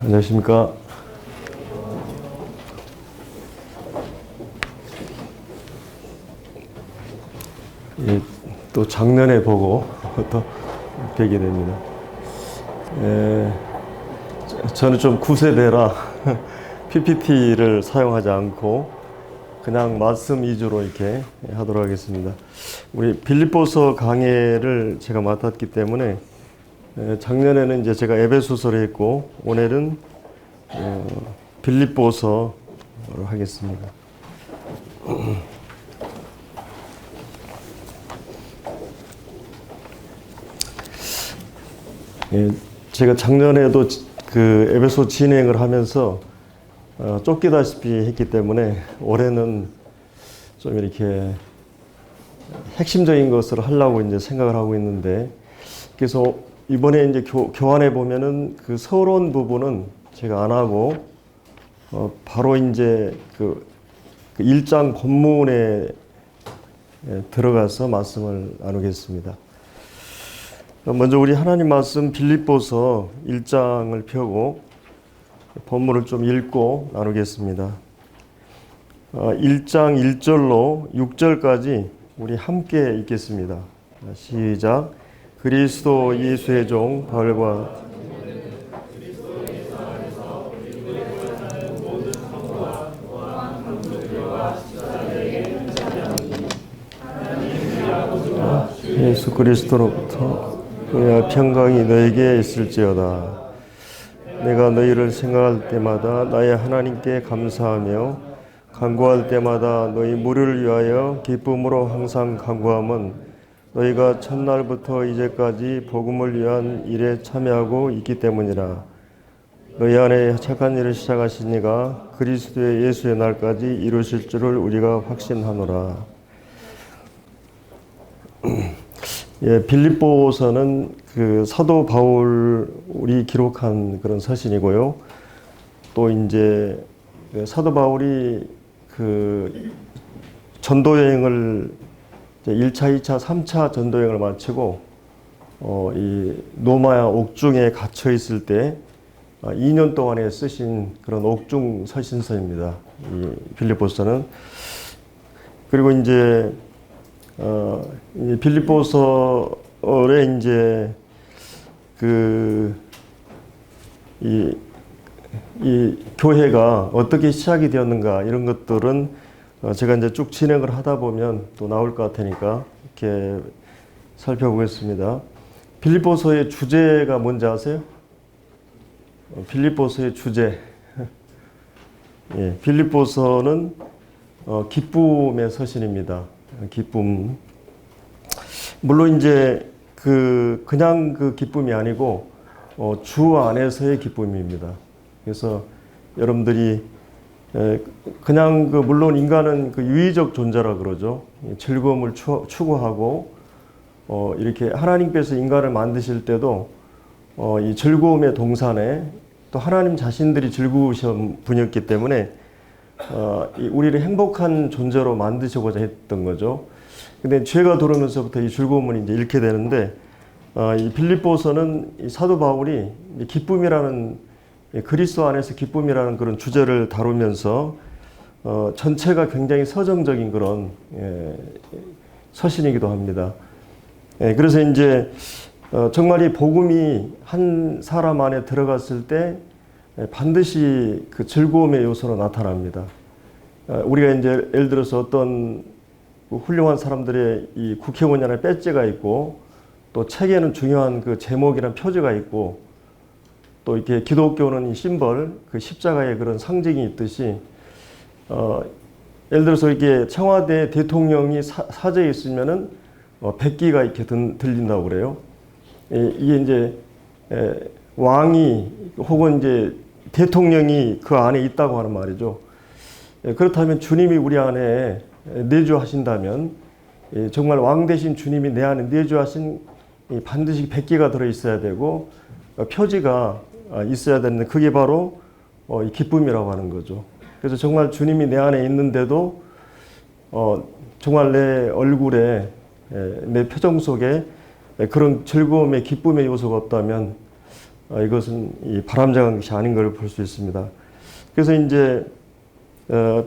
안녕하십니까. 예, 또 작년에 보고 또 뵈게 됩니다. 저는 좀 구세대라 PPT를 사용하지 않고 그냥 말씀 위주로 이렇게 하도록 하겠습니다. 우리 빌립보서 강해를 제가 맡았기 때문에 작년에는 이제 제가 에베소서를 했고 오늘은 빌립보서로 하겠습니다. 제가 작년에도 그 에베소 진행을 하면서 쫓기다시피 했기 때문에 올해는 좀 이렇게 핵심적인 것을 하려고 이제 생각을 하고 있는데, 그래서 이번에 이제 교환해 보면은 그 서론 부분은 제가 안 하고 바로 이제 그 1장 본문에 들어가서 말씀을 나누겠습니다. 먼저 우리 하나님 말씀 빌립보서 1장을 펴고 본문을 좀 읽고 나누겠습니다. 1장 1절로 6절까지 우리 함께 읽겠습니다. 시작. 그리스도 예수의 종 바울과 예수 그리스도로부터 그의 평강이 너에게 있을지어다. 내가 너희를 생각할 때마다 나의 하나님께 감사하며 간구할 때마다 너희 무리를 위하여 기쁨으로 항상 간구함은 너희가 첫날부터 이제까지 복음을 위한 일에 참여하고 있기 때문이라. 너희 안에 착한 일을 시작하신 이가 그리스도의 예수의 날까지 이루실 줄을 우리가 확신하노라. 빌립보서는 그 사도 바울이 기록한 그런 서신이고요. 또 이제 사도 바울이 그 전도 여행을 1차, 2차, 3차 전도 여행을 마치고 이 노마야 옥중에 갇혀 있을 때 2년 동안에 쓰신 그런 옥중 서신서입니다. 이 빌립보서는. 그리고 이제 빌립보서에 이제 이 교회가 어떻게 시작이 되었는가 이런 것들은 제가 이제 쭉 진행을 하다 보면 또 나올 것 같으니까 이렇게 살펴보겠습니다. 빌립보서의 주제가 뭔지 아세요? 빌립보서의 주제. 빌립보서는 기쁨의 서신입니다. 기쁨. 물론 이제 그냥 그 기쁨이 아니고 주 안에서의 기쁨입니다. 그래서 여러분들이 그냥 물론 인간은 그 유의적 존재라 그러죠. 즐거움을 추구하고 이렇게 하나님께서 인간을 만드실 때도 이 즐거움의 동산에 또 하나님 자신들이 즐거우신 분이었기 때문에 우리를 행복한 존재로 만드시고자 했던 거죠. 근데 죄가 들어오면서부터 이 즐거움을 이제 잃게 되는데, 이 빌립보서는 이 사도 바울이 기쁨이라는 그리스도 안에서 기쁨이라는 그런 주제를 다루면서 전체가 굉장히 서정적인 그런 서신이기도 합니다. 그래서 이제 정말 이 복음이 한 사람 안에 들어갔을 때 반드시 그 즐거움의 요소로 나타납니다. 우리가 이제 예를 들어서 어떤 훌륭한 사람들의 이 국회의원이라는 배지가 있고 또 책에는 중요한 그 제목이란 표지가 있고 또 이렇게 기독교는 이 심벌, 그 십자가의 그런 상징이 있듯이 예를 들어서 이렇게 청와대 대통령이 사저에 있으면은 백기가 이렇게 들린다고 그래요. 이게 이제 왕이 혹은 이제 대통령이 그 안에 있다고 하는 말이죠. 그렇다면 주님이 우리 안에 내주하신다면 정말 왕 대신 주님이 내 안에 내주하신 반드시 백기가 들어 있어야 되고 표지가 있어야 되는데 그게 바로 기쁨이라고 하는 거죠. 그래서 정말 주님이 내 안에 있는데도 정말 내 얼굴에 내 표정 속에 그런 즐거움의 기쁨의 요소가 없다면 이것은 이 바람직한 것이 아닌 걸 볼 수 있습니다. 그래서 이제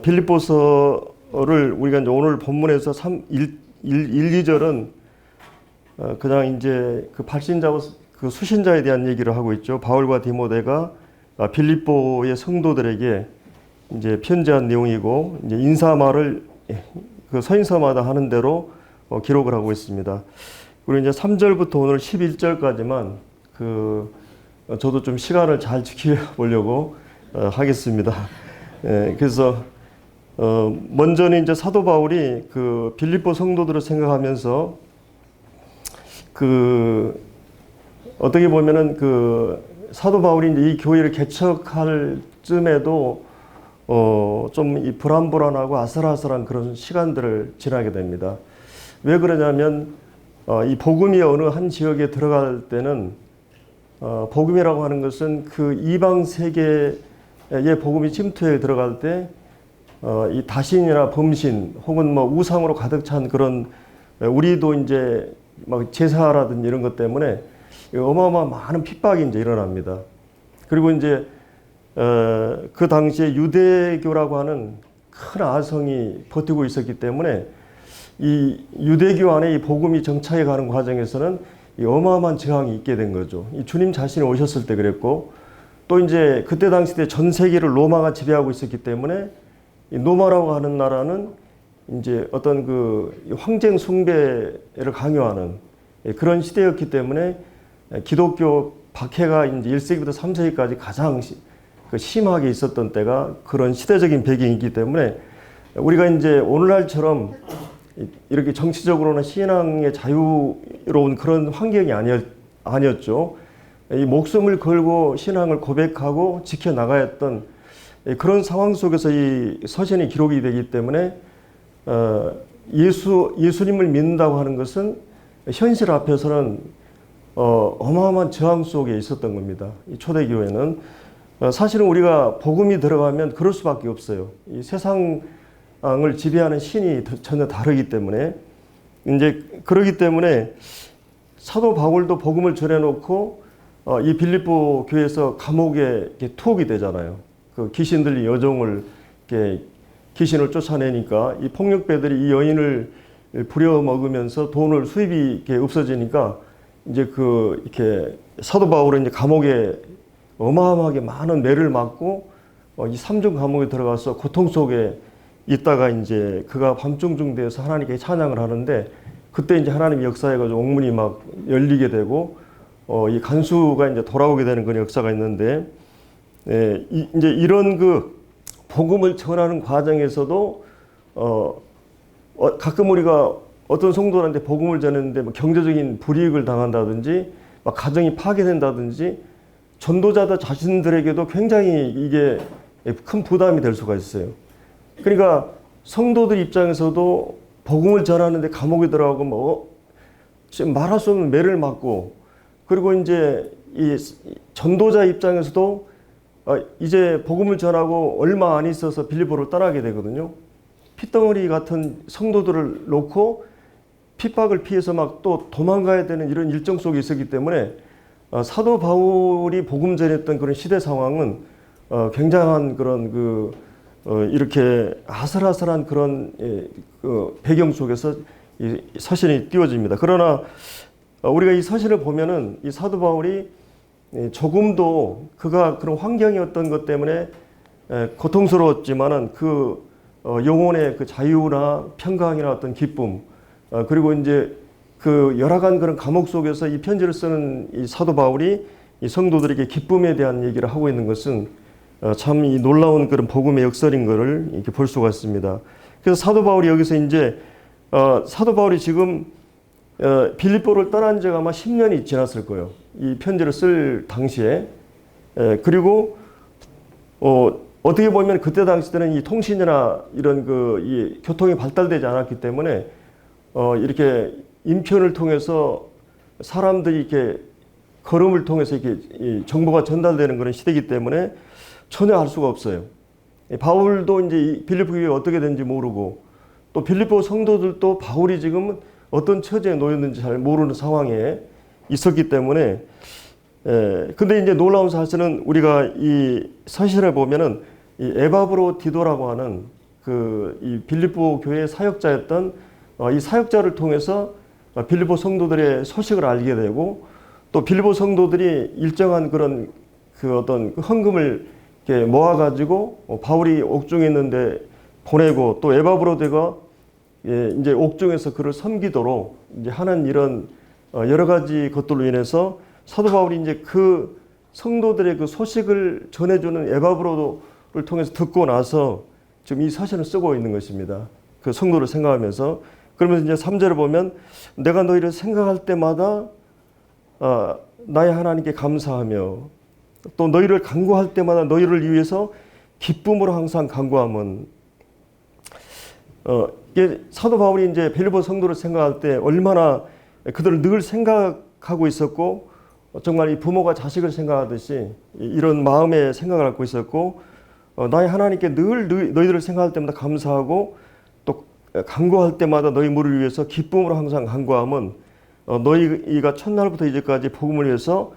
빌립보서를 우리가 이제 오늘 본문에서 1, 2절은 그냥 이제 그 발신자와 그 수신자에 대한 얘기를 하고 있죠. 바울과 디모데가 빌립보의 성도들에게 이제 편지한 내용이고, 이제 인사말을 그 서인서마다 하는 대로 기록을 하고 있습니다. 그리고 이제 3절부터 오늘 11절까지만 저도 좀 시간을 잘 지켜보려고 하겠습니다. 그래서 먼저는 이제 사도 바울이 그 빌립보 성도들을 생각하면서 어떻게 보면은 사도 바울이 이제 이 교회를 개척할 쯤에도 좀 이 불안불안하고 아슬아슬한 그런 시간들을 지나게 됩니다. 왜 그러냐면 이 복음이 어느 한 지역에 들어갈 때는 복음이라고 하는 것은 그 이방 세계의 복음이 침투해 들어갈 때 이 다신이나 범신 혹은 뭐 우상으로 가득 찬 그런, 우리도 이제 막 제사라든지 이런 것 때문에 어마어마한 많은 핍박이 이제 일어납니다. 그리고 이제 그 당시에 유대교라고 하는 큰 아성이 버티고 있었기 때문에 이 유대교 안에 이 복음이 정착해 가는 과정에서는 이 어마어마한 저항이 있게 된 거죠. 이 주님 자신이 오셨을 때 그랬고, 또 이제 그때 당시 때 전 세계를 로마가 지배하고 있었기 때문에 이 로마라고 하는 나라는 이제 어떤 황쟁 숭배를 강요하는 그런 시대였기 때문에 기독교 박해가 이제 1세기부터 3세기까지 가장 심하게 있었던 때가 그런 시대적인 배경이기 때문에 우리가 이제 오늘날처럼 이렇게 정치적으로는 신앙의 자유로운 그런 환경이 아니었죠. 이 목숨을 걸고 신앙을 고백하고 지켜나가야 했던 그런 상황 속에서 이 서신이 기록이 되기 때문에 예수님을 믿는다고 하는 것은 현실 앞에서는 어마어마한 저항 속에 있었던 겁니다. 이 초대교회는 사실은 우리가 복음이 들어가면 그럴 수밖에 없어요. 이 세상을 지배하는 신이 전혀 다르기 때문에, 이제 그러기 때문에 사도 바울도 복음을 전해놓고 이 빌립보 교회에서 감옥에 투옥이 되잖아요. 그 귀신들이 여종을 귀신을 쫓아내니까 이 폭력배들이 이 여인을 부려먹으면서 돈을 수입이 이렇게 없어지니까 이제 이렇게 사도 바울은 이제 감옥에 어마어마하게 많은 매를 맞고 이 3중 감옥에 들어가서 고통 속에 있다가 이제 그가 밤중중 되어서 하나님께 찬양을 하는데, 그때 이제 하나님 역사해가지고 옥문이 막 열리게 되고 이 간수가 이제 돌아오게 되는 그런 역사가 있는데, 이제 이런 복음을 전하는 과정에서도 가끔 우리가 어떤 성도한테 복음을 전했는데 뭐 경제적인 불이익을 당한다든지 막 가정이 파괴된다든지 전도자들 자신들에게도 굉장히 이게 큰 부담이 될 수가 있어요. 그러니까 성도들 입장에서도 복음을 전하는데 감옥에 들어가고 뭐 말할 수 없는 매를 맞고, 그리고 이제 이 전도자 입장에서도 이제 복음을 전하고 얼마 안 있어서 빌립보를 떠나게 되거든요. 핏덩어리 같은 성도들을 놓고 핍박을 피해서 막 또 도망가야 되는 이런 일정 속에 있었기 때문에 사도 바울이 복음 전했던 그런 시대 상황은 굉장한 그런 이렇게 아슬아슬한 그런 배경 속에서 이 서신이 띄워집니다. 그러나 우리가 이 서신을 보면은 이 사도 바울이 조금도 그가 그런 환경이었던 것 때문에 고통스러웠지만은 영혼의 자유나 평강이나 어떤 기쁨, 그리고 이제 열악한 그런 감옥 속에서 이 편지를 쓰는 이 사도 바울이 이 성도들에게 기쁨에 대한 얘기를 하고 있는 것은 참 이 놀라운 그런 복음의 역설인 것을 이렇게 볼 수가 있습니다. 그래서 사도 바울이 여기서 이제 사도 바울이 지금 빌립보를 떠난 지가 아마 10년이 지났을 거예요. 이 편지를 쓸 당시에. 그리고 어떻게 보면 그때 당시 때는 이 통신이나 이런 이 교통이 발달되지 않았기 때문에 이렇게 인편을 통해서 사람들이 이렇게 걸음을 통해서 이렇게 이 정보가 전달되는 그런 시대이기 때문에 전혀 알 수가 없어요. 바울도 이제 이 빌립보 교회가 어떻게 된지 모르고, 또 빌립보 성도들도 바울이 지금 어떤 처지에 놓였는지 잘 모르는 상황에 있었기 때문에 근데 이제 놀라운 사실은 우리가 이 서신을 보면은 이 에바브로디도라고 하는 이 빌립보 교회의 사역자였던 이 사역자를 통해서 빌립보 성도들의 소식을 알게 되고, 또 빌립보 성도들이 일정한 그런 어떤 헌금을 이렇게 모아가지고 바울이 옥중에 있는데 보내고, 또 에바브로디가 이제 옥중에서 그를 섬기도록 이제 하는 이런 여러 가지 것들로 인해서 사도 바울이 이제 그 성도들의 그 소식을 전해주는 에바브로를 통해서 듣고 나서 지금 이 서신을 쓰고 있는 것입니다. 그 성도를 생각하면서. 그러면서 이제 3절을 보면, 내가 너희를 생각할 때마다 나의 하나님께 감사하며, 또 너희를 간구할 때마다 너희를 위해서 기쁨으로 항상 간구함은, 이게 사도 바울이 이제 빌립보 성도를 생각할 때 얼마나 그들을 늘 생각하고 있었고, 정말 이 부모가 자식을 생각하듯이 이런 마음의 생각을 갖고 있었고, 나의 하나님께 늘 너희들을 생각할 때마다 감사하고, 또 간구할 때마다 너희 무리를 위해서 기쁨으로 항상 간구함은 너희가 첫날부터 이제까지 복음을 위해서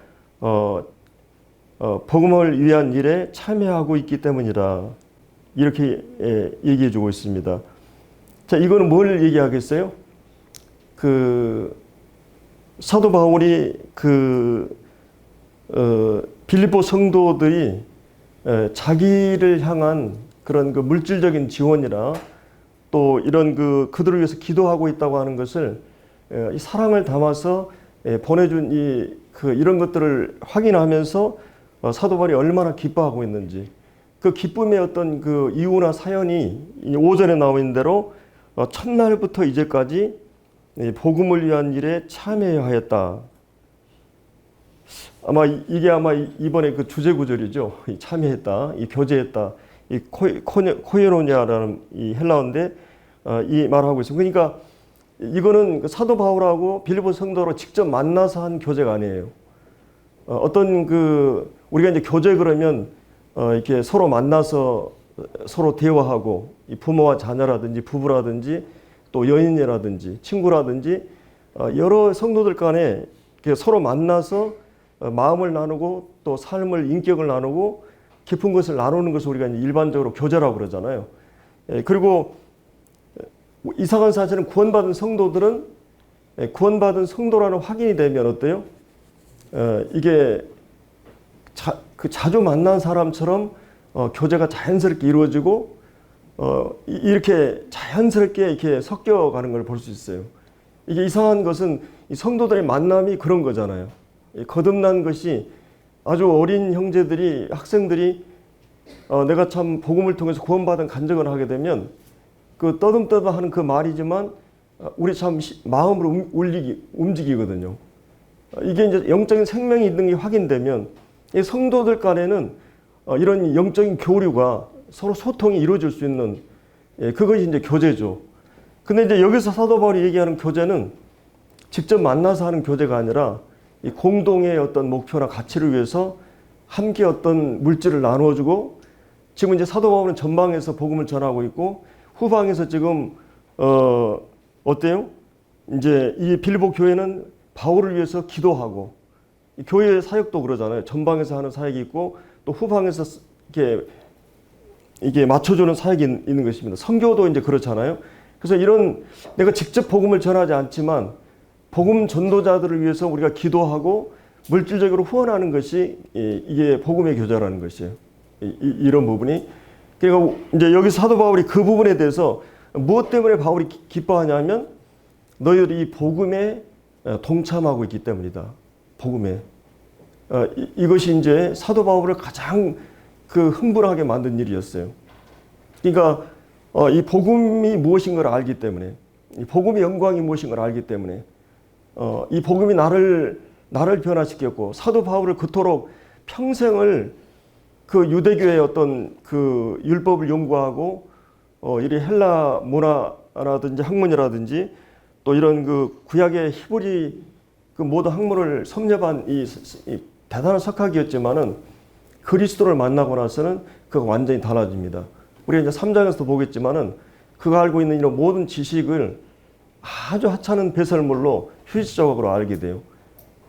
복음을 위한 일에 참여하고 있기 때문이라, 이렇게 얘기해 주고 있습니다. 자, 이거는 뭘 얘기하겠어요? 사도 바울이 빌립보 성도들이 자기를 향한 그런 물질적인 지원이나 또 이런 그들을 위해서 기도하고 있다고 하는 것을 이 사랑을 담아서 보내준 이런 것들을 확인하면서 사도 바울이 얼마나 기뻐하고 있는지, 그 기쁨의 어떤 이유나 사연이 5절에 나와 있는 대로 첫날부터 이제까지 복음을 위한 일에 참여하였다. 이게 이번에 주제 구절이죠. 참여했다, 교제했다, 코에노니아라는 이 헬라어인데 이 말하고 있습니다. 그러니까 이거는 사도 바울하고 빌립보 성도로 직접 만나서 한 교제가 아니에요. 어떤 우리가 이제 교제 그러면 이렇게 서로 만나서 서로 대화하고, 이 부모와 자녀라든지 부부라든지 또 연인이라든지 친구라든지 여러 성도들 간에 서로 만나서 마음을 나누고 또 삶을, 인격을 나누고 깊은 것을 나누는 것을 우리가 이제 일반적으로 교제라고 그러잖아요. 그리고 이상한 사실은 구원받은 성도들은 구원받은 성도라는 확인이 되면 어때요? 이게 자주 만난 사람처럼 교제가 자연스럽게 이루어지고 이렇게 자연스럽게 이렇게 섞여가는 걸 볼 수 있어요. 이게 이상한 것은 이 성도들의 만남이 그런 거잖아요. 거듭난 것이 아주 어린 형제들이, 학생들이 내가 참 복음을 통해서 구원받은 간증을 하게 되면 떠듬떠듬하는 그 말이지만 우리 참 마음으로 움직이거든요. 이게 이제 영적인 생명이 있는 게 확인되면 이 성도들 간에는 이런 영적인 교류가, 서로 소통이 이루어질 수 있는, 그것이 이제 교제죠. 근데 이제 여기서 사도 바울이 얘기하는 교제는 직접 만나서 하는 교제가 아니라 이 공동의 어떤 목표나 가치를 위해서 함께 어떤 물질을 나누어주고, 지금 이제 사도 바울은 전방에서 복음을 전하고 있고 후방에서 지금 어때요? 이제 이 빌립보 교회는 바울을 위해서 기도하고, 교회 사역도 그러잖아요. 전방에서 하는 사역이 있고 또 후방에서 이게 맞춰주는 사역이 있는 것입니다. 선교도 이제 그렇잖아요. 그래서 이런, 내가 직접 복음을 전하지 않지만 복음 전도자들을 위해서 우리가 기도하고 물질적으로 후원하는 것이 이게 복음의 교제라는 것이에요. 이런 부분이. 그러니까 이제 여기 사도 바울이 그 부분에 대해서 무엇 때문에 바울이 기뻐하냐면 너희들이 이 복음에 동참하고 있기 때문이다. 복음에. 이것이 이제 사도 바울을 가장 흥분하게 만든 일이었어요. 그러니까 이 복음이 무엇인 걸 알기 때문에, 이 복음의 영광이 무엇인 걸 알기 때문에, 이 복음이 나를 변화시켰고, 사도 바울을 그토록 평생을 유대교의 어떤 율법을 연구하고 이리 헬라 문화라든지 학문이라든지 또 이런 구약의 히브리 모든 학문을 섭렵한 이 대단한 석학이었지만은 그리스도를 만나고 나서는 그가 완전히 달라집니다. 우리가 이제 3장에서도 보겠지만은 그가 알고 있는 이런 모든 지식을 아주 하찮은 배설물로 휴지조각으로 알게 돼요.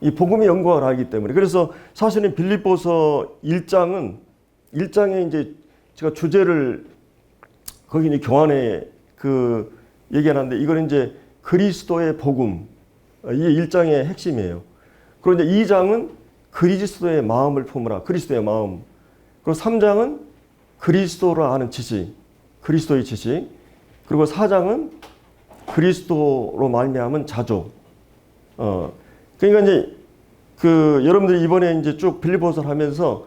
이 복음의 영광을 알기 때문에. 그래서 사실은 빌립보서 1장에 이제 제가 주제를 거기 이제 교환에 그 얘기하는데 이거는 이제 그리스도의 복음. 이게 1장의 핵심이에요. 그리고 이제 2장은 그리스도의 마음을 품으라. 그리스도의 마음. 그리고 3장은 그리스도를 아는 지식. 그리스도의 지식. 그리고 4장은 그리스도로 말미암은 자조. 그러니까 이제 그 여러분들이 이번에 이제 쭉 빌립보서를 하면서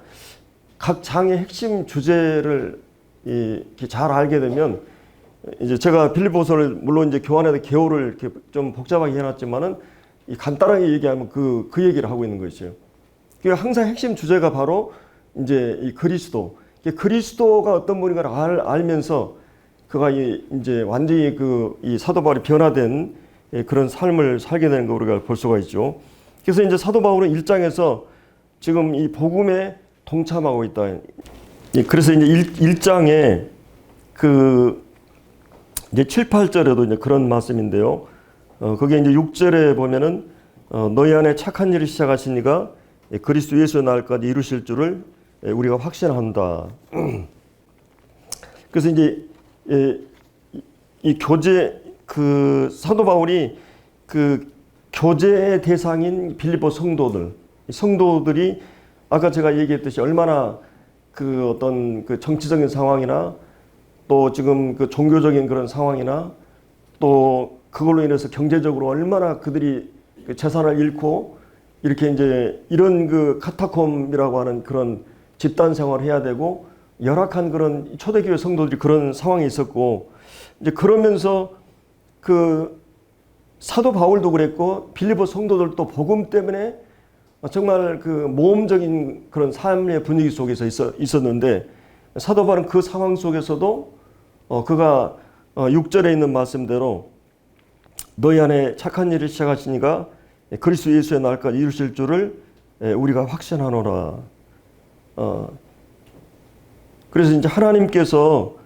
각 장의 핵심 주제를 이렇게 잘 알게 되면 이제 제가 빌립보서를 물론 이제 교환에다 개요를 이렇게 좀 복잡하게 해놨지만은 이 간단하게 얘기하면 그 얘기를 하고 있는 것이죠. 그러니까 항상 핵심 주제가 바로 이제 이 그리스도. 그리스도가 어떤 분인가를 알면서 그가 이제 완전히 이 사도 바울이 변화된 그런 삶을 살게 되는 거 우리가 볼 수가 있죠. 그래서 이제 사도 바울은 1장에서 지금 이 복음에 동참하고 있다. 그래서 이제 1장에 이제 7, 8절에도 이제 그런 말씀인데요. 거기에 이제 6절에 보면은 너희 안에 착한 일을 시작하신 이가 그리스도 예수의 날까지 이루실 줄을 우리가 확신한다. 그래서 이제 이 교제 사도 바울이 교제의 대상인 빌립보 성도들이 아까 제가 얘기했듯이 얼마나 어떤 정치적인 상황이나 또 지금 종교적인 그런 상황이나 또 그걸로 인해서 경제적으로 얼마나 그들이 재산을 잃고 이렇게 이제 이런 카타콤이라고 하는 그런 집단 생활을 해야 되고 열악한 그런 초대교회 성도들이 그런 상황이 있었고 이제 그러면서 사도 바울도 그랬고 빌립보 성도들도 복음 때문에 정말 모험적인 그런 삶의 분위기 속에서 있었는데 사도 바울은 그 상황 속에서도 그가 6절에 있는 말씀대로 너희 안에 착한 일을 시작하시니가 그리스도 예수의 날까지 이루실 줄을 우리가 확신하노라. 그래서 이제 하나님께서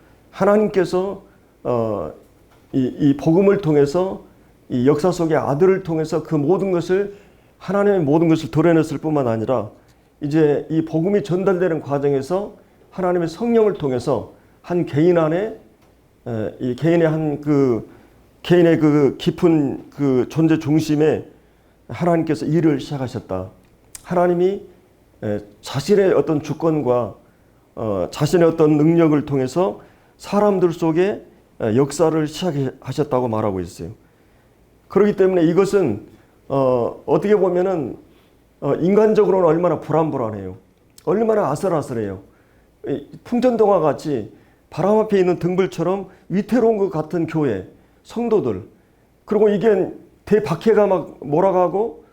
이 복음을 통해서 이 역사 속의 아들을 통해서 하나님의 모든 것을 도려냈을 뿐만 아니라 이제 이 복음이 전달되는 과정에서 하나님의 성령을 통해서 한 개인 안에 이 개인의 개인의 깊은 존재 중심에 하나님께서 일을 시작하셨다. 하나님이 자신의 어떤 주권과 자신의 어떤 능력을 통해서 사람들 속에 역사를 시작하셨다고 말하고 있어요. 그렇기 때문에 이것은 어떻게 보면은 인간적으로는 얼마나 불안해요. 얼마나 아슬아슬해요. 풍전등화 같이 바람 앞에 있는 등불처럼 위태로운 것 같은 교회, 성도들. 그리고 이게 대박해가 막 몰아가고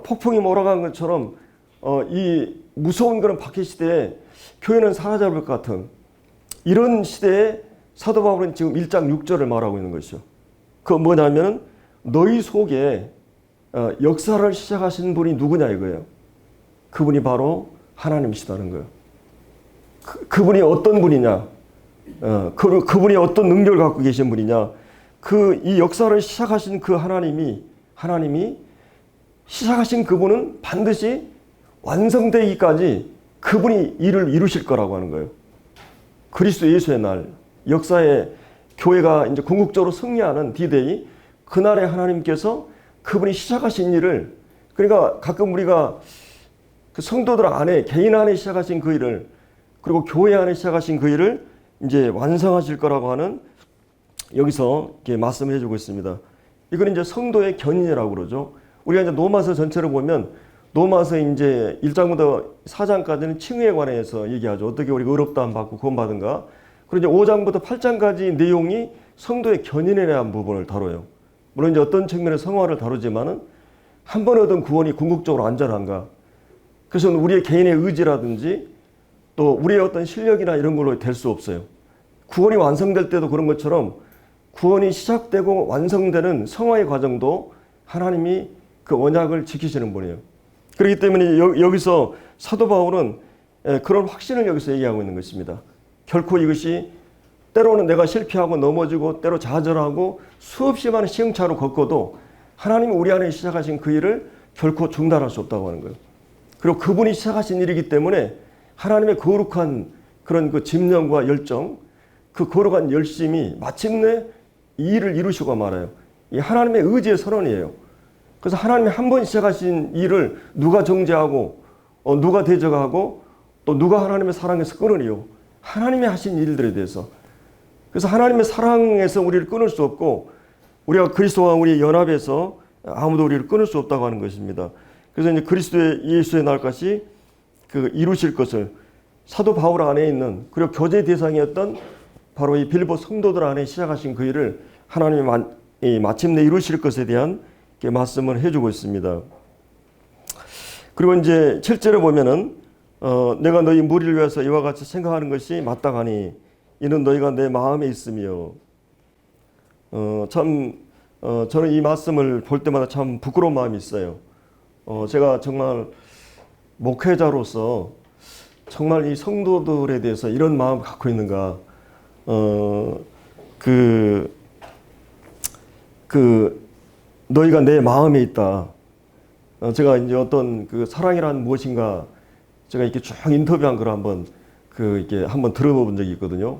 폭풍이 몰아간 것처럼 이 무서운 그런 박해 시대에 교회는 사라져버릴 것 같은 이런 시대에 사도 바울은 지금 1장 6절을 말하고 있는 것이죠. 그 뭐냐면은 너희 속에 역사를 시작하신 분이 누구냐 이거예요. 그분이 바로 하나님이시다는 거예요. 그분이 어떤 분이냐? 그분이 어떤 능력을 갖고 계신 분이냐? 이 역사를 시작하신 그 하나님이 시작하신 그분은 반드시 완성되기까지 그분이 일을 이루실 거라고 하는 거예요. 그리스도 예수의 날, 역사의 교회가 이제 궁극적으로 승리하는 D-Day, 그날에 하나님께서 그분이 시작하신 일을, 그러니까 가끔 우리가 성도들 안에, 개인 안에 시작하신 그 일을, 그리고 교회 안에 시작하신 그 일을 이제 완성하실 거라고 하는 여기서 이렇게 말씀을 해주고 있습니다. 이건 이제 성도의 견인이라고 그러죠. 우리가 이제 로마서 전체를 보면 로마서 이제 1장부터 4장까지는 칭의에 관해서 얘기하죠. 어떻게 우리가 의롭다함 받고 구원받은가. 그리고 이제 5장부터 8장까지 내용이 성도의 견인에 대한 부분을 다뤄요. 물론 이제 어떤 측면의 성화를 다루지만은 한 번에 얻은 구원이 궁극적으로 안전한가. 그래서 우리의 개인의 의지라든지 또 우리의 어떤 실력이나 이런 걸로 될 수 없어요. 구원이 완성될 때도 그런 것처럼 구원이 시작되고 완성되는 성화의 과정도 하나님이 그 언약을 지키시는 분이에요. 그렇기 때문에 여기서 사도 바울은 그런 확신을 여기서 얘기하고 있는 것입니다. 결코 이것이 때로는 내가 실패하고 넘어지고 때로 좌절하고 수없이 많은 시행착오를 겪어도 하나님이 우리 안에 시작하신 그 일을 결코 중단할 수 없다고 하는 거예요. 그리고 그분이 시작하신 일이기 때문에 하나님의 거룩한 그런 그 집념과 열정, 그 거룩한 열심이 마침내 이 일을 이루시고 말아요. 이 하나님의 의지의 선언이에요. 그래서 하나님이 한 번 시작하신 일을 누가 정죄하고 누가 대적하고 또 누가 하나님의 사랑에서 끊으리요. 하나님이 하신 일들에 대해서. 그래서 하나님의 사랑에서 우리를 끊을 수 없고 우리가 그리스도와 우리 연합해서 아무도 우리를 끊을 수 없다고 하는 것입니다. 그래서 이제 그리스도의 예수의 날까지 그 이루실 것을 사도 바울 안에 있는 그리고 교제 대상이었던 바로 이 빌립보 성도들 안에 시작하신 그 일을 하나님이 마침내 이루실 것에 대한 말씀을 해주고 있습니다. 그리고 이제 7절에 보면은 내가 너희 무리를 위해서 이와 같이 생각하는 것이 마땅하니 이는 너희가 내 마음에 있으며 저는 이 말씀을 볼 때마다 참 부끄러운 마음이 있어요. 제가 정말 목회자로서 정말 이 성도들에 대해서 이런 마음을 갖고 있는가. 너희가 내 마음에 있다. 제가 이제 어떤 그 사랑이란 무엇인가 제가 이렇게 쭉 인터뷰한 걸 이렇게 한번 들어본 적이 있거든요.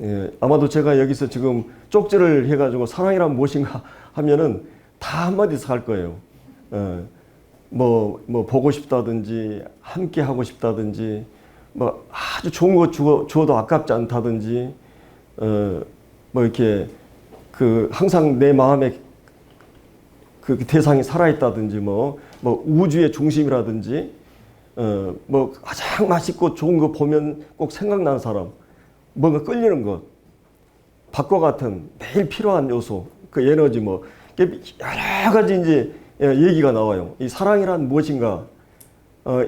예, 아마도 제가 여기서 지금 쪽지를 해가지고 사랑이란 무엇인가 하면은 다 한마디서 할 거예요. 뭐 보고 싶다든지 함께 하고 싶다든지 뭐 아주 좋은 거 주어도 아깝지 않다든지 뭐 이렇게 그 항상 내 마음에 그 대상이 살아있다든지 뭐 우주의 중심이라든지 뭐 가장 맛있고 좋은 거 보면 꼭 생각나는 사람, 뭔가 끌리는 것, 밥과 같은 매일 필요한 요소, 그 에너지 뭐 여러 가지 이제 얘기가 나와요. 이 사랑이란 무엇인가?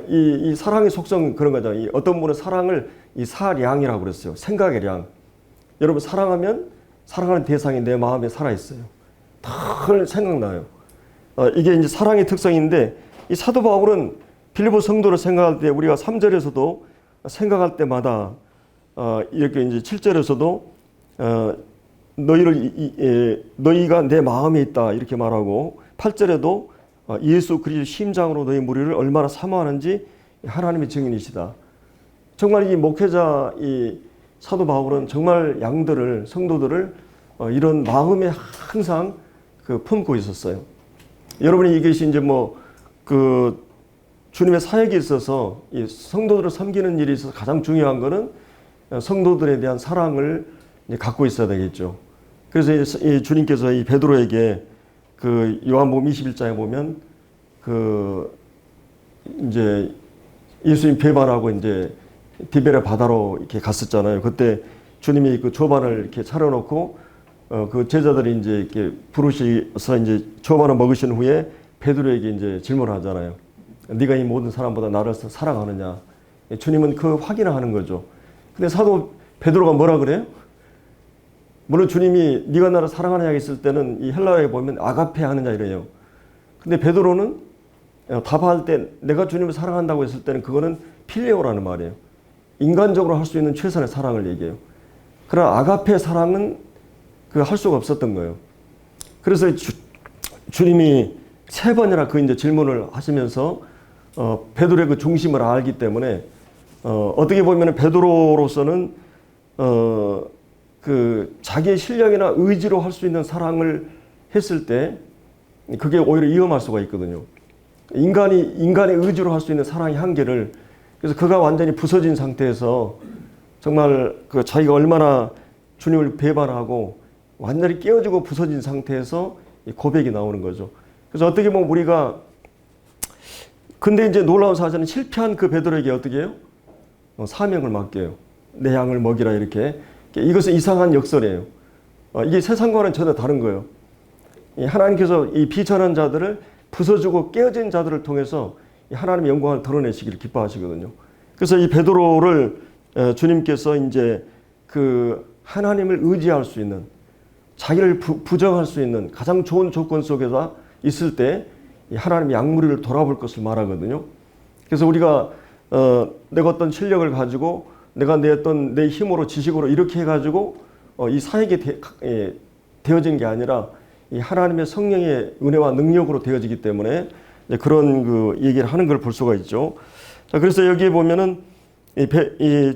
이 사랑의 속성 그런 거죠. 어떤 분은 사랑을 이 사량이라고 그랬어요. 생각의 량. 여러분 사랑하면 사랑하는 대상이 내 마음에 살아 있어요. 늘 생각나요. 이게 이제 사랑의 특성인데 이 사도 바울은 빌립보 성도를 생각할 때 우리가 3절에서도 생각할 때마다 이렇게 이제 7절에서도 너희가 내 마음에 있다 이렇게 말하고 8절에도 예수 그리스도 심장으로 너희 무리를 얼마나 사모하는지 하나님의 증인이시다. 정말 이 목회자 이 사도 바울은 정말 양들을 성도들을 이런 마음에 항상 품고 있었어요. 여러분이 이것이 이제 그 주님의 사역에 있어서 이 성도들을 섬기는 일에 있어서 가장 중요한 것은 성도들에 대한 사랑을 갖고 있어야 되겠죠. 그래서 이 주님께서 이 베드로에게 그 요한복음 21장에 보면 그 이제 예수님 배반하고 이제 디베레 바다로 이렇게 갔었잖아요. 그때 주님이 그 조반을 이렇게 차려놓고 그 제자들이 이제 이렇게 부르셔서 이제 조반을 먹으신 후에 베드로에게 이제 질문하잖아요. 네가 이 모든 사람보다 나를 사랑하느냐? 주님은 그 확인을 하는 거죠. 근데 사도 베드로가 뭐라 그래요? 물론 주님이 네가 나를 사랑하느냐 했을 때는 이 헬라어에 보면 아가페 하느냐 이래요. 근데 베드로는 답할 때 내가 주님을 사랑한다고 했을 때는 그거는 필레오라는 말이에요. 인간적으로 할 수 있는 최선의 사랑을 얘기해요. 그러나 아가페 사랑은 할 수가 없었던 거예요. 그래서 주님이 3번이나 그 이제 질문을 하시면서 베드로의 그 중심을 알기 때문에 어떻게 보면 베드로로서는 그 자기의 실력이나 의지로 할 수 있는 사랑을 했을 때 그게 오히려 위험할 수가 있거든요. 인간의 의지로 할 수 있는 사랑의 한계를 그래서 그가 완전히 부서진 상태에서 정말 그 자기가 얼마나 주님을 배반하고 완전히 깨어지고 부서진 상태에서 고백이 나오는 거죠. 그래서 어떻게 보면 우리가 근데 이제 놀라운 사실은 실패한 그 베드로에게 어떻게 해요? 사명을 맡겨요. 내 양을 먹이라 이렇게. 이것은 이상한 역설이에요. 이게 세상과는 전혀 다른 거예요. 하나님께서 이 비천한 자들을 부서지고 깨어진 자들을 통해서 하나님의 영광을 드러내시기를 기뻐하시거든요. 그래서 이 베드로를 주님께서 이제 그 하나님을 의지할 수 있는 자기를 부정할 수 있는 가장 좋은 조건 속에서 있을 때 하나님의 양무리를 돌아볼 것을 말하거든요. 그래서 우리가 내가 어떤 실력을 가지고 내가 내 힘으로 지식으로 이렇게 해가지고 이 사역이 되어진 게 아니라 이 하나님의 성령의 은혜와 능력으로 되어지기 때문에 그런 그 얘기를 하는 걸 볼 수가 있죠. 자, 그래서 여기에 보면은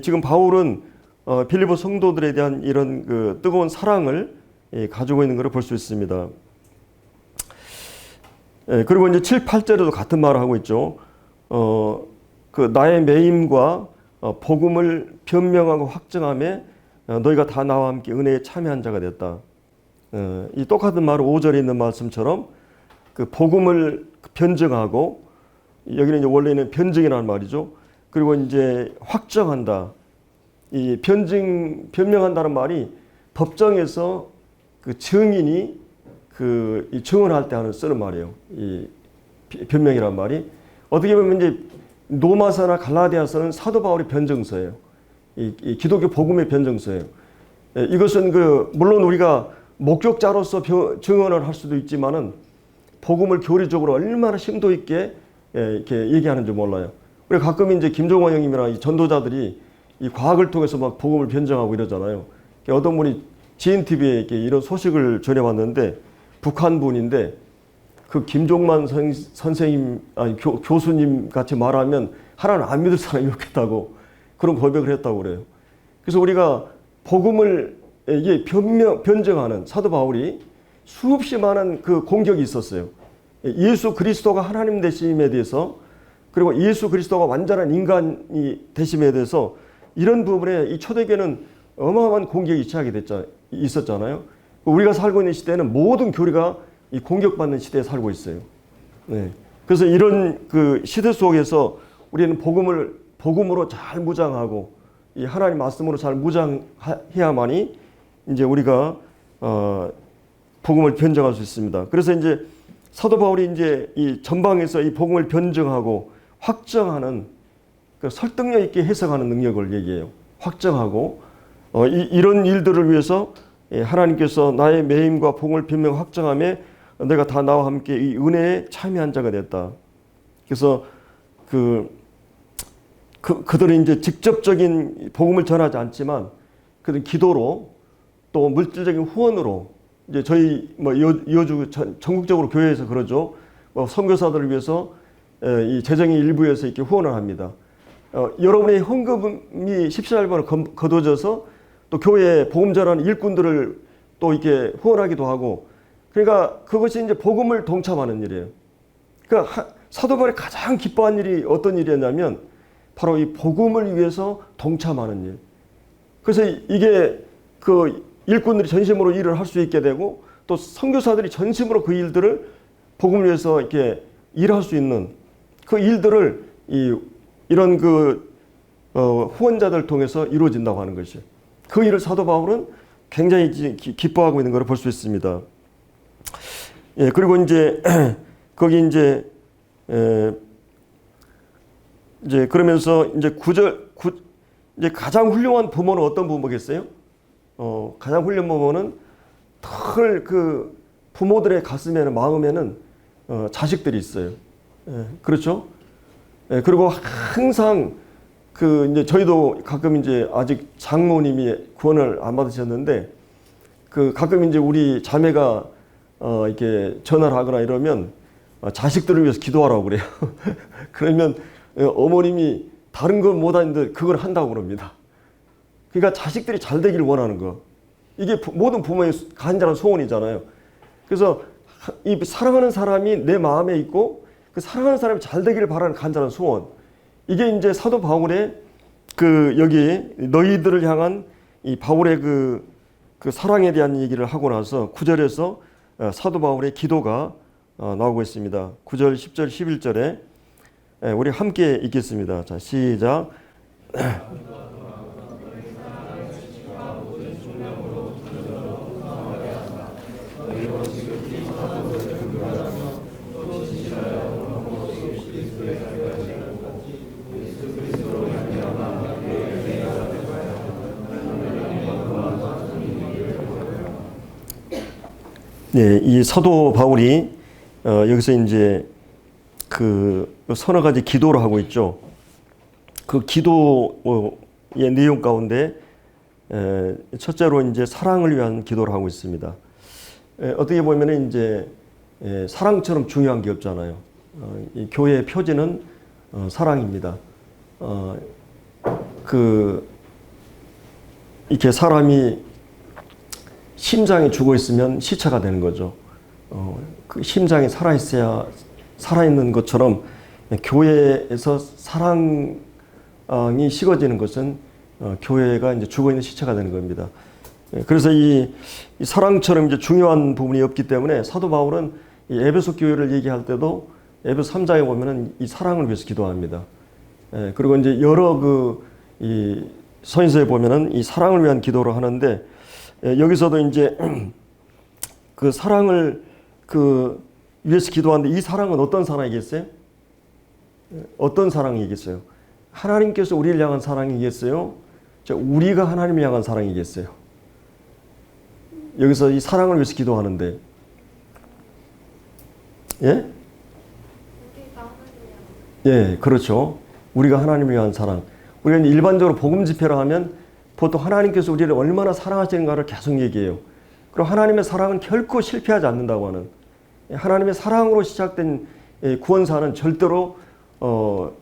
지금 바울은 빌립보 성도들에 대한 이런 그 뜨거운 사랑을 가지고 있는 것을 볼 수 있습니다. 그리고 이제 7, 8절에도 같은 말을 하고 있죠. 그 나의 매임과 복음을 변명하고 확증함에 너희가 다 나와 함께 은혜에 참여한 자가 됐다. 이 똑같은 말은 5절에 있는 말씀처럼 그 복음을 변증하고, 여기는 이제 원래는 변증이라는 말이죠. 그리고 이제 확정한다. 이 변명한다는 말이 법정에서 그 증인이 이 증언할 때 쓰는 말이에요. 이 변명이란 말이 어떻게 보면 이제 로마서나 갈라디아서는 사도 바울의 변증서예요. 이 기독교 복음의 변증서예요. 이것은 물론 우리가 목격자로서 증언을 할 수도 있지만은 복음을 교리적으로 얼마나 심도 있게 이렇게 얘기하는지 몰라요. 우리 가끔 이제 김종원 형님이나 이 전도자들이 이 과학을 통해서 막 복음을 변증하고 이러잖아요. 어떤 분이 GNTV에 이런 소식을 전해왔는데, 북한 분인데 그 김종만 선생님, 아니 교수님 같이 말하면 하나는 안 믿을 사람이 없겠다고 그런 고백을 했다고 그래요. 그래서 우리가 복음을 이게 변증하는 사도 바울이 수없이 많은 그 공격이 있었어요. 예수 그리스도가 하나님 되심에 대해서, 그리고 예수 그리스도가 완전한 인간이 되심에 대해서 이런 부분에 이 초대교회는 어마어마한 공격이 있었잖아요. 우리가 살고 있는 시대는 모든 교리가 이 공격받는 시대에 살고 있어요. 네. 그래서 이런 그 시대 속에서 우리는 복음으로 잘 무장하고 이 하나님 말씀으로 잘 무장해야만이 이제 우리가 복음을 변증할 수 있습니다. 그래서 이제 사도 바울이 이제 이 전방에서 이 복음을 변증하고 확정하는 그 설득력 있게 해석하는 능력을 얘기해요. 확정하고 이런 일들을 위해서 하나님께서 나의 매임과 복음을 변명 확정함에 내가 다 나와 함께 이 은혜에 참여한 자가 됐다. 그래서 그들은 이제 직접적인 복음을 전하지 않지만 그들은 기도로 또 물질적인 후원으로 이제 저희 이어주 전국적으로 교회에서 그러죠. 선교사들을 위해서 이 재정의 일부에서 이렇게 후원을 합니다. 여러분의 헌금이 십시일반으로 거둬져서 또 교회에 복음 전하는 일꾼들을 또 이렇게 후원하기도 하고, 그러니까 그것이 이제 복음을 동참하는 일이에요. 그러니까 사도 바울이 가장 기뻐한 일이 어떤 일이었냐면 바로 이 복음을 위해서 동참하는 일. 그래서 이게 그 일꾼들이 전심으로 일을 할 수 있게 되고 또 선교사들이 전심으로 그 일들을 복음을 위해서 이렇게 일할 수 있는 그 일들을 이런 후원자들 통해서 이루어진다고 하는 것이에요. 그 일을 사도 바울은 굉장히 기뻐하고 있는 걸 볼 수 있습니다. 예, 그리고 이제 거기 이제 그러면서 이제 이제 가장 훌륭한 부모는 어떤 부모겠어요? 가장 훌륭한 부모는 늘 그 부모들의 가슴에는, 마음에는 자식들이 있어요. 예, 그렇죠? 예, 그리고 항상 이제 저희도 가끔 이제 아직 장모님이 구원을 안 받으셨는데 가끔 이제 우리 자매가 이렇게 전화를 하거나 이러면 자식들을 위해서 기도하라고 그래요. 그러면 어머님이 다른 건 못하는데 그걸 한다고 그럽니다. 그러니까 자식들이 잘 되기를 원하는 거. 이게 모든 부모의 간절한 소원이잖아요. 그래서 이 사랑하는 사람이 내 마음에 있고 그 사랑하는 사람이 잘 되기를 바라는 간절한 소원. 이게 이제 사도 바울의 여기 너희들을 향한 이 바울의 그 사랑에 대한 얘기를 하고 나서 9절에서 사도 바울의 기도가 나오고 있습니다. 9절, 10절, 11절에 우리 함께 읽겠습니다. 자, 시작. 네, 이 사도 바울이 여기서 이제 서너 가지 기도를 하고 있죠. 그 기도의 내용 가운데 첫째로 이제 사랑을 위한 기도를 하고 있습니다. 어떻게 보면 이제 사랑처럼 중요한 게 없잖아요. 이 교회의 표지는 사랑입니다. 이렇게 사람이 심장이 죽어 있으면 시체가 되는 거죠. 그 심장이 살아있는 것처럼 교회에서 사랑이 식어지는 것은 교회가 이제 죽어 있는 시체가 되는 겁니다. 그래서 이 사랑처럼 이제 중요한 부분이 없기 때문에 사도 바울은 이 에베소 교회를 얘기할 때도 에베소 3장에 보면은 이 사랑을 위해서 기도합니다. 그리고 이제 여러 이 서신서에 보면은 이 사랑을 위한 기도를 하는데, 여기서도 이제 그 사랑을 위해서 기도하는데, 이 사랑은 어떤 사랑이겠어요? 어떤 사랑이겠어요? 하나님께서 우리를 향한 사랑이겠어요? 우리가 하나님을 향한 사랑이겠어요? 여기서 이 사랑을 위해서 기도하는데, 예? 예, 그렇죠. 우리가 하나님을 위한 사랑. 우리가 일반적으로 복음 집회를 하면 보통 하나님께서 우리를 얼마나 사랑하시는가를 계속 얘기해요. 그리고 하나님의 사랑은 결코 실패하지 않는다고 하는, 하나님의 사랑으로 시작된 구원사는 절대로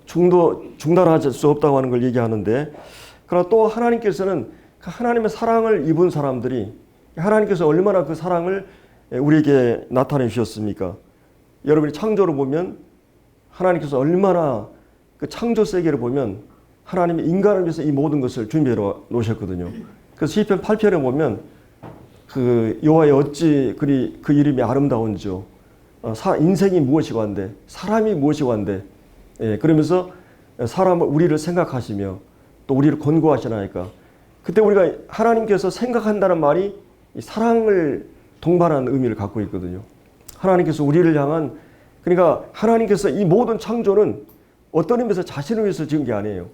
중단할 수 없다고 하는 걸 얘기하는데, 그러나 또 하나님께서는 그 하나님의 사랑을 입은 사람들이 하나님께서 얼마나 그 사랑을 우리에게 나타내 주셨습니까? 여러분이 창조를 보면 하나님께서 얼마나 그 창조 세계를 보면 하나님이 인간을 위해서 이 모든 것을 준비해 놓으셨거든요. 그래서 시편 8편에 보면 그 여호와의 어찌 그 이름이 아름다운지요. 인생이 무엇이고 한데, 사람이 무엇이고 한데, 그러면서 우리를 생각하시며 또 우리를 권고하시나이까. 그때 우리가 하나님께서 생각한다는 말이 이 사랑을 동반하는 의미를 갖고 있거든요. 하나님께서 우리를 향한, 그러니까 하나님께서 이 모든 창조는 어떤 의미에서 자신을 위해서 지은 게 아니에요.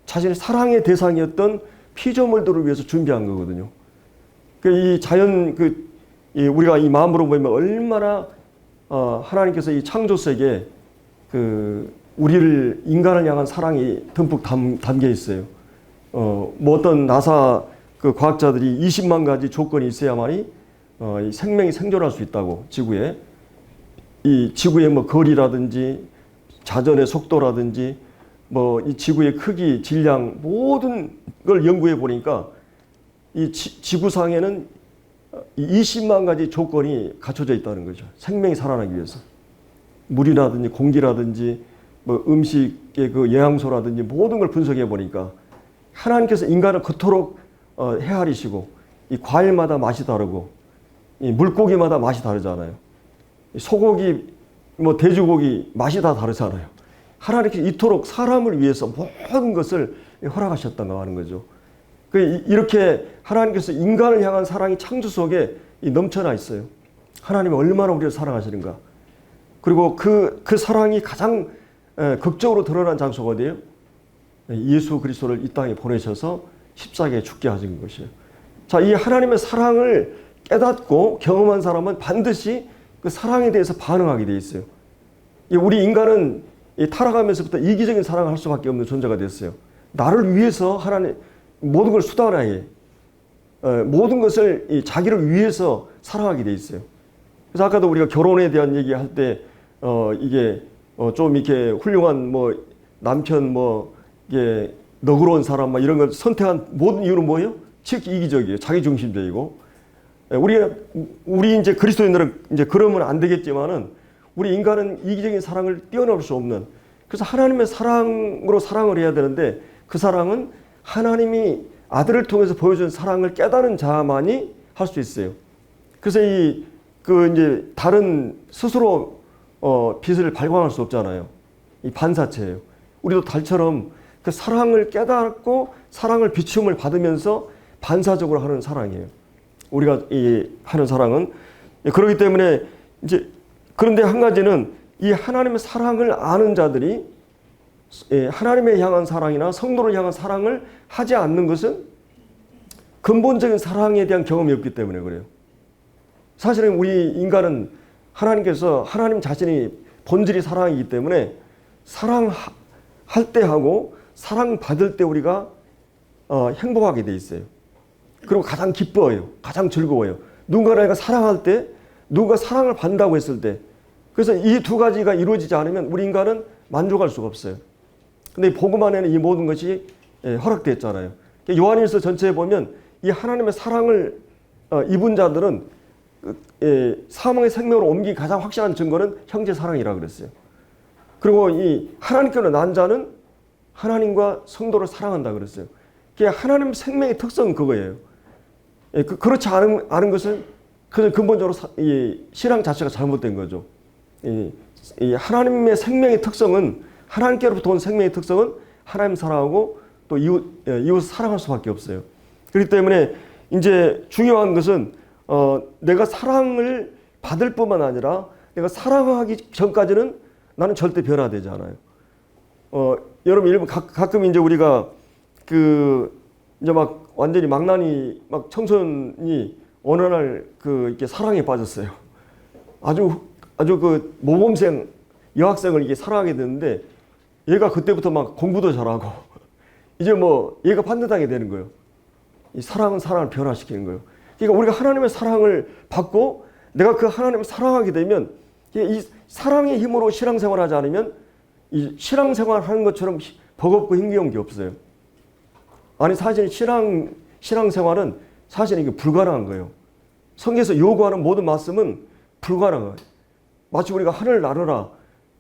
자신의 사랑의 대상이었던 피조물들을 위해서 준비한 거거든요. 이 자연, 우리가 이 마음으로 보면 얼마나 하나님께서 이 창조 세계에 우리를, 인간을 향한 사랑이 듬뿍 담겨 있어요. 뭐 어떤 나사 과학자들이 20만 가지 조건이 있어야만이 이 생명이 생존할 수 있다고, 지구에. 이 지구의 뭐 거리라든지 자전의 속도라든지 뭐 이 지구의 크기, 질량, 모든 걸 연구해 보니까 이 지구상에는 20만 가지 조건이 갖춰져 있다는 거죠. 생명이 살아나기 위해서. 물이라든지 공기라든지 뭐 음식의 그 영양소라든지 모든 걸 분석해 보니까 하나님께서 인간을 그토록 헤아리시고, 이 과일마다 맛이 다르고, 이 물고기마다 맛이 다르잖아요. 소고기, 뭐 돼지고기 맛이 다 다르잖아요. 하나님께서 이토록 사람을 위해서 모든 것을 허락하셨다고 하는 거죠. 이렇게 하나님께서 인간을 향한 사랑이 창조 속에 넘쳐나 있어요. 하나님이 얼마나 우리를 사랑하시는가. 그리고 그 사랑이 가장 극적으로 드러난 장소가 어디예요? 예수 그리스도를 이 땅에 보내셔서 십자가에 죽게 하신 것이에요. 자, 이 하나님의 사랑을 깨닫고 경험한 사람은 반드시 그 사랑에 대해서 반응하게 돼 있어요. 우리 인간은 타락하면서부터 이기적인 사랑을 할 수밖에 없는 존재가 됐어요. 나를 위해서 하나님 모든 걸 수단화해. 모든 것을 자기를 위해서 사랑하게 돼 있어요. 그래서 아까도 우리가 결혼에 대한 얘기할 때 이게 좀 이렇게 훌륭한 뭐 남편 뭐 이게 너그러운 사람 막 이런 걸 선택한 모든 이유는 뭐예요? 즉 이기적이에요. 자기중심적이고. 우리 이제 그리스도인들은 이제 그러면 안 되겠지만은, 우리 인간은 이기적인 사랑을 뛰어넘을 수 없는, 그래서 하나님의 사랑으로 사랑을 해야 되는데, 그 사랑은 하나님이 아들을 통해서 보여준 사랑을 깨달은 자만이 할 수 있어요. 그래서 이제 다른 스스로 빛을 발광할 수 없잖아요. 이 반사체예요. 우리도 달처럼 그 사랑을 깨닫고 사랑을 비춤을 받으면서 반사적으로 하는 사랑이에요. 우리가 하는 사랑은. 그렇기 때문에 이제, 그런데 한 가지는 이 하나님의 사랑을 아는 자들이 하나님의 향한 사랑이나 성도를 향한 사랑을 하지 않는 것은 근본적인 사랑에 대한 경험이 없기 때문에 그래요. 사실은 우리 인간은 하나님께서, 하나님 자신이 본질이 사랑이기 때문에 사랑할 때 하고 사랑받을 때 우리가 행복하게 돼 있어요. 그리고 가장 기뻐요. 가장 즐거워요. 누군가 내가 사랑할 때, 누군가 사랑을 받는다고 했을 때, 그래서 이 두 가지가 이루어지지 않으면 우리 인간은 만족할 수가 없어요. 근데 복음 안에는 이 모든 것이 허락되어 있잖아요. 요한일서 전체에 보면 이 하나님의 사랑을 입은 자들은 사망의 생명으로 옮긴 가장 확실한 증거는 형제 사랑이라 그랬어요. 그리고 이 하나님께로 난 자는 하나님과 성도를 사랑한다 그랬어요. 하나님 생명의 특성은 그거예요. 그렇지 않은 것은 근본적으로 이 신앙 자체가 잘못된 거죠. 이 하나님의 생명의 특성은 하나님께로부터 온 생명의 특성은 하나님 사랑하고 또 이웃 사랑할 수밖에 없어요. 그렇기 때문에 이제 중요한 것은 내가 사랑을 받을 뿐만 아니라 내가 사랑하기 전까지는 나는 절대 변화되지 않아요. 여러분 가끔 이제 우리가 이제 막 완전히 망나니 막 청소년이 어느 날 이렇게 사랑에 빠졌어요. 아주 그 모범생 여학생을 이게 사랑하게 되는데 얘가 그때부터 막 공부도 잘하고 이제 뭐 얘가 반듯하게 되는 거예요. 이 사랑은 사랑을 변화시키는 거예요. 그러니까 우리가 하나님의 사랑을 받고 내가 그 하나님을 사랑하게 되면 이 사랑의 힘으로 신앙생활을 하지 않으면 이 신앙생활 하는 것처럼 버겁고 힘겨운 게 없어요. 아니 사실 신앙생활은 사실 이게 불가능한 거예요. 성경에서 요구하는 모든 말씀은 불가능한 거예요. 마치 우리가 하늘을 나르라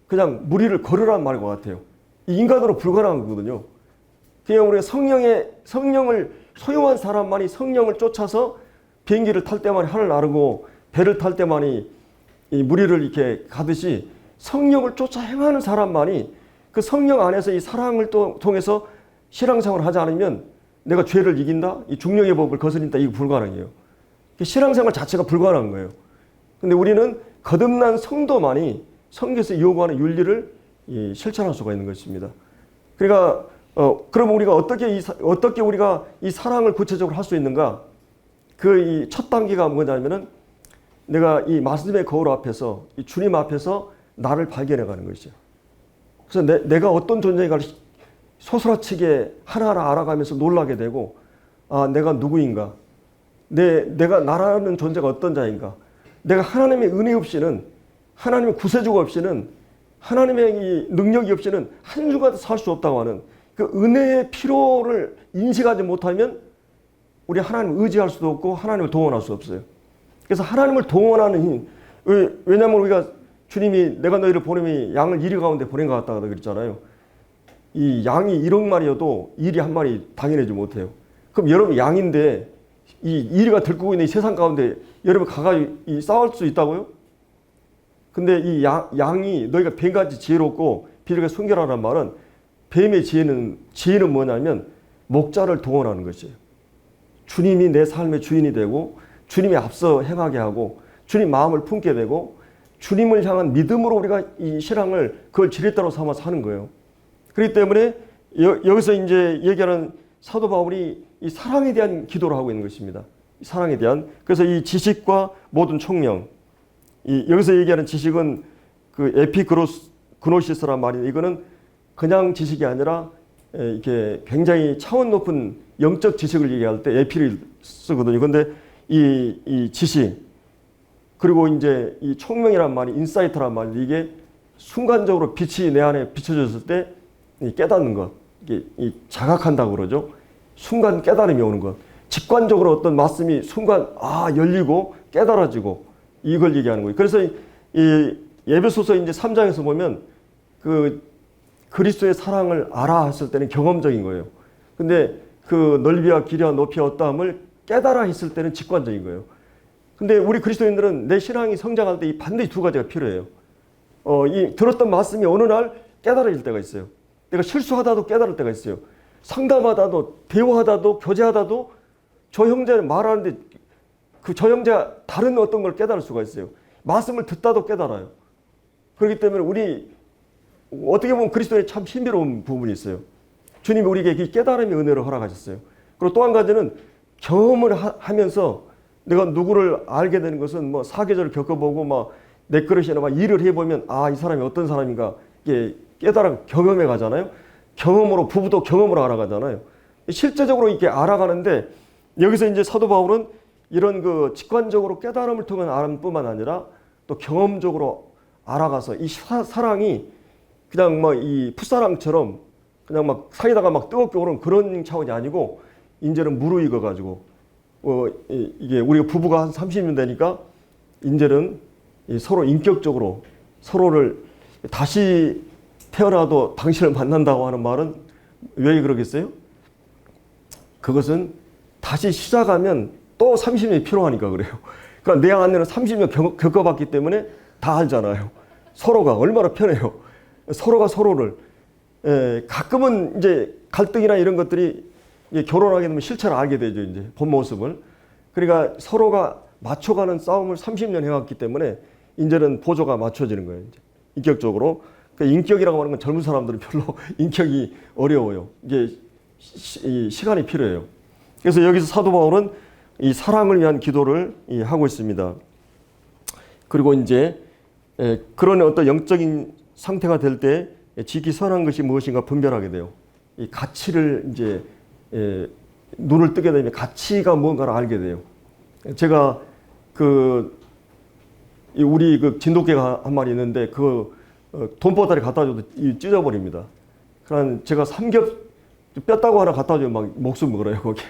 그냥 무리를 걸으라는 말인 것 같아요. 이 인간으로 불가능한 거거든요. 그냥 우리가 성령을 소유한 사람만이 성령을 쫓아서 비행기를 탈 때만이 하늘 나르고 배를 탈 때만이 이 무리를 이렇게 가듯이 성령을 쫓아 행하는 사람만이 그 성령 안에서 이 사랑을 또 통해서 신앙생활을 하지 않으면 내가 죄를 이긴다? 이 중력의 법을 거스린다? 이거 불가능해요. 신앙생활 자체가 불가능한 거예요. 근데 우리는 거듭난 성도만이 성경에서 요구하는 윤리를 실천할 수가 있는 것입니다. 그러니까 그럼 우리가 어떻게 우리가 이 사랑을 구체적으로 할 수 있는가? 이 첫 단계가 뭐냐면은 내가 이 말씀의 거울 앞에서 이 주님 앞에서 나를 발견해가는 것이죠. 그래서 내가 어떤 존재인가를 소스라치게 하나하나 알아가면서 놀라게 되고 내가 누구인가? 내가 나라는 존재가 어떤 자인가? 내가 하나님의 은혜 없이는 하나님의 구세주가 없이는 하나님의 이 능력이 없이는 한 주간도 살 수 없다고 하는 그 은혜의 필요를 인식하지 못하면 우리 하나님을 의지할 수도 없고 하나님을 동원할 수 없어요. 그래서 하나님을 동원하는 힘. 왜냐하면 우리가 주님이 내가 너희를 보내면 양을 이리 가운데 보낸 것 같다 그랬잖아요. 이 양이 1억 마리여도 이리 한 마리 당해내지 못해요. 그럼 여러분 양인데 이 이리가 들고 있는 이 세상 가운데 여러분 가까이 싸울 수 있다고요? 근데 이 양이 너희가 뱀같이 지혜롭고 비둘기가 순결하란 말은 뱀의 지혜는 뭐냐면 목자를 동원하는 것이에요. 주님이 내 삶의 주인이 되고 주님이 앞서 행하게 하고 주님 마음을 품게 되고 주님을 향한 믿음으로 우리가 이 신앙을 그걸 지렛대로 삼아서 하는 거예요. 그렇기 때문에 여기서 이제 얘기하는 사도 바울이 이 사랑에 대한 기도를 하고 있는 것입니다. 사랑에 대한. 그래서 이 지식과 모든 총명. 여기서 얘기하는 지식은 그 에피그노시스란 말인데 이거는 그냥 지식이 아니라 이렇게 굉장히 차원 높은 영적 지식을 얘기할 때 에피를 쓰거든요. 그런데 이 지식 그리고 이제 이 총명이란 말이 인사이트란 말이 이게 순간적으로 빛이 내 안에 비춰졌을 때 깨닫는 것, 이게 자각한다고 그러죠. 순간 깨달음이 오는 것. 직관적으로 어떤 말씀이 순간 열리고 깨달아지고 이걸 얘기하는 거예요. 그래서 이 에베소서 이제 3장에서 보면 그 그리스도의 사랑을 알아 했을 때는 경험적인 거예요. 근데 그 넓이와 길이와 높이와 어떠함을 깨달아 했을 때는 직관적인 거예요. 근데 우리 그리스도인들은 내 신앙이 성장할 때 이 반드시 두 가지가 필요해요. 이 들었던 말씀이 어느 날 깨달아질 때가 있어요. 내가 실수하다도 깨달을 때가 있어요. 상담하다도 대화하다도 교제하다도 저 형제는 말하는데 저 형제가 다른 어떤 걸 깨달을 수가 있어요. 말씀을 듣다도 깨달아요. 그렇기 때문에 우리 어떻게 보면 그리스도의 참 신비로운 부분이 있어요. 주님이 우리에게 이 깨달음의 은혜를 허락하셨어요. 그리고 또 한 가지는 경험을 하면서 내가 누구를 알게 되는 것은 뭐 사계절을 겪어보고 막 내 그릇이나 막 일을 해보면 이 사람이 어떤 사람인가 이게 깨달아 경험해 가잖아요. 경험으로 부부도 경험으로 알아가잖아요. 실제적으로 이렇게 알아가는데 여기서 이제 사도 바울은 이런 그 직관적으로 깨달음을 통한 알음뿐만 아니라 또 경험적으로 알아가서 이 사랑이 그냥 막 이 풋사랑처럼 그냥 막 사이다가 막 뜨겁게 오른 그런 차원이 아니고 이제는 무르익어 가지고 이게 우리가 부부가 한 30년 되니까 이제는 서로 인격적으로 서로를 다시 태어나도 당신을 만난다고 하는 말은 왜 그러겠어요? 그것은 다시 시작하면 또 30년이 필요하니까 그래요. 그러니까 내 안에는 30년 겪어봤기 때문에 다 알잖아요. 서로가 얼마나 편해요. 서로가 서로를 가끔은 이제 갈등이나 이런 것들이 결혼하게 되면 실체를 알게 되죠. 이제 본 모습을. 그러니까 서로가 맞춰가는 싸움을 30년 해왔기 때문에 이제는 보조가 맞춰지는 거예요. 이제 인격적으로. 그러니까 인격이라고 하는 건 젊은 사람들은 별로 인격이 어려워요. 이게 시간이 필요해요. 그래서 여기서 사도 바울은 이 사랑을 위한 기도를 하고 있습니다. 그리고 이제 그런 어떤 영적인 상태가 될 때 지키 선한 것이 무엇인가 분별하게 돼요. 이 가치를 이제 눈을 뜨게 되면 가치가 뭔가를 알게 돼요. 제가 우리 그 진돗개가 한 마리 있는데 돈보다리 갖다 줘도 찢어버립니다. 그러니까 제가 삼겹 뼈다구 하나 갖다 주면 막 목숨 걸어요, 거기.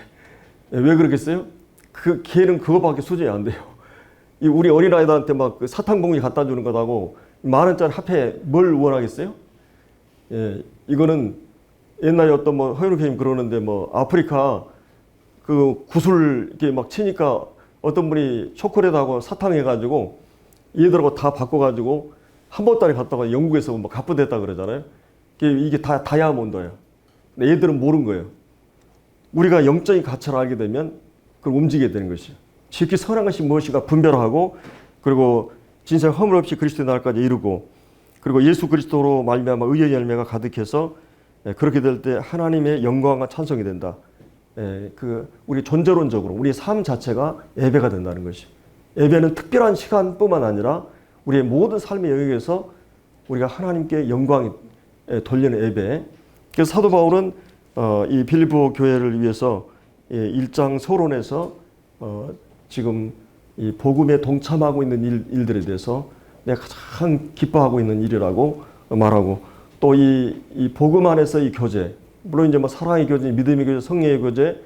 왜 그러겠어요? 그 개는 그거밖에 수준이 안 돼요. 우리 어린아이들한테 막 사탕봉지 갖다 주는 것하고 10,000원짜리 화폐 뭘 원하겠어요? 이거는 옛날에 어떤 허유르케님 그러는데 아프리카 그 구슬 이렇게 막 치니까 어떤 분이 초콜릿하고 사탕 해가지고 얘들하고 다 바꿔가지고 한 보따리 갖다가 영국에서 막 납부됐다 그러잖아요. 이게 다 다이아몬드예요. 근데 얘들은 모르는 거예요. 우리가 영적인 가치를 알게 되면 그걸 움직이게 되는 것이죠. 지극히 선한 것이 무엇인가 분별하고 그리고 진짜 허물 없이 그리스도의 날까지 이루고 그리고 예수 그리스도로 말미암아 의의 열매가 가득해서 그렇게 될 때 하나님의 영광과 찬송이 된다. 우리 존재론적으로 우리의 삶 자체가 예배가 된다는 것이죠. 예배는 특별한 시간뿐만 아니라 우리의 모든 삶의 영역에서 우리가 하나님께 영광이 돌리는 예배. 그래서 사도 바울은 이 빌립보 교회를 위해서 1장 서론에서 지금 이 복음에 동참하고 있는 일들에 대해서 내가 가장 기뻐하고 있는 일이라고 말하고 또 이 복음 안에서 이 교제, 물론 이제 사랑의 교제, 믿음의 교제, 성령의 교제,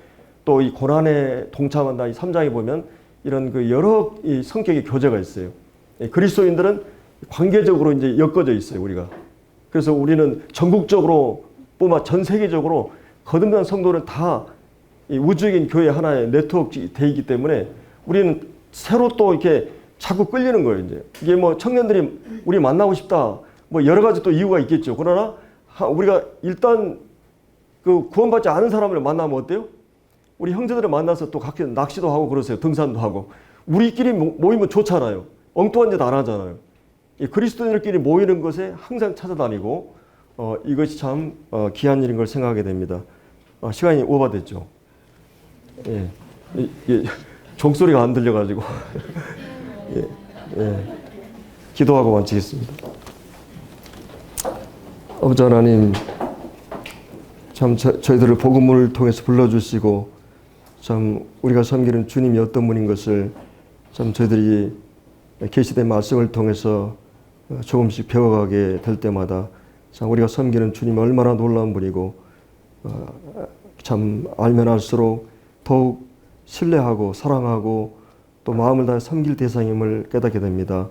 또 이 고난에 동참한다. 이 3장에 보면 이런 여러 이 성격의 교제가 있어요. 그리스도인들은 관계적으로 이제 엮어져 있어요, 우리가. 그래서 우리는 전국적으로 뿐만 전 세계적으로 거듭난 성도는 다 이 우주적인 교회 하나의 네트워크 돼 있기 때문에 우리는 새로 또 이렇게 자꾸 끌리는 거예요, 이제. 이게 청년들이 우리 만나고 싶다. 여러 가지 또 이유가 있겠죠. 그러나 우리가 일단 구원받지 않은 사람을 만나면 어때요? 우리 형제들을 만나서 또 각기 낚시도 하고 그러세요. 등산도 하고. 우리끼리 모이면 좋잖아요. 엉뚱한 짓 안 하잖아요. 이 그리스도인들끼리 모이는 것에 항상 찾아다니고 이것이 참 귀한 일인 걸 생각하게 됩니다. 시간이 오버됐죠. 예. 종소리가 안 들려가지고 기도하고 마치겠습니다. 아버지 하나님, 참 저희들을 복음을 통해서 불러주시고 참 우리가 섬기는 주님이 어떤 분인 것을 참 저희들이 계시된 말씀을 통해서 조금씩 배워가게 될 때마다 참 우리가 섬기는 주님이 얼마나 놀라운 분이고 참 알면 알수록 더욱 신뢰하고 사랑하고 또 마음을 다해 섬길 대상임을 깨닫게 됩니다.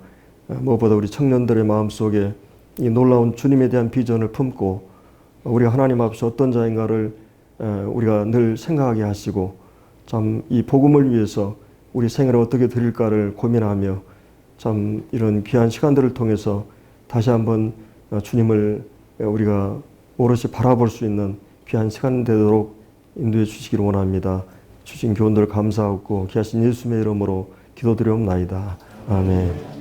무엇보다 우리 청년들의 마음속에 이 놀라운 주님에 대한 비전을 품고 우리가 하나님 앞에서 어떤 자인가를 우리가 늘 생각하게 하시고 참 이 복음을 위해서 우리 생애를 어떻게 드릴까를 고민하며 참 이런 귀한 시간들을 통해서 다시 한번 주님을 우리가 오롯이 바라볼 수 있는 귀한 시간 되도록 인도해 주시기를 원합니다. 주신 교훈들 감사하고 귀하신 예수님의 이름으로 기도드리옵나이다. 아멘.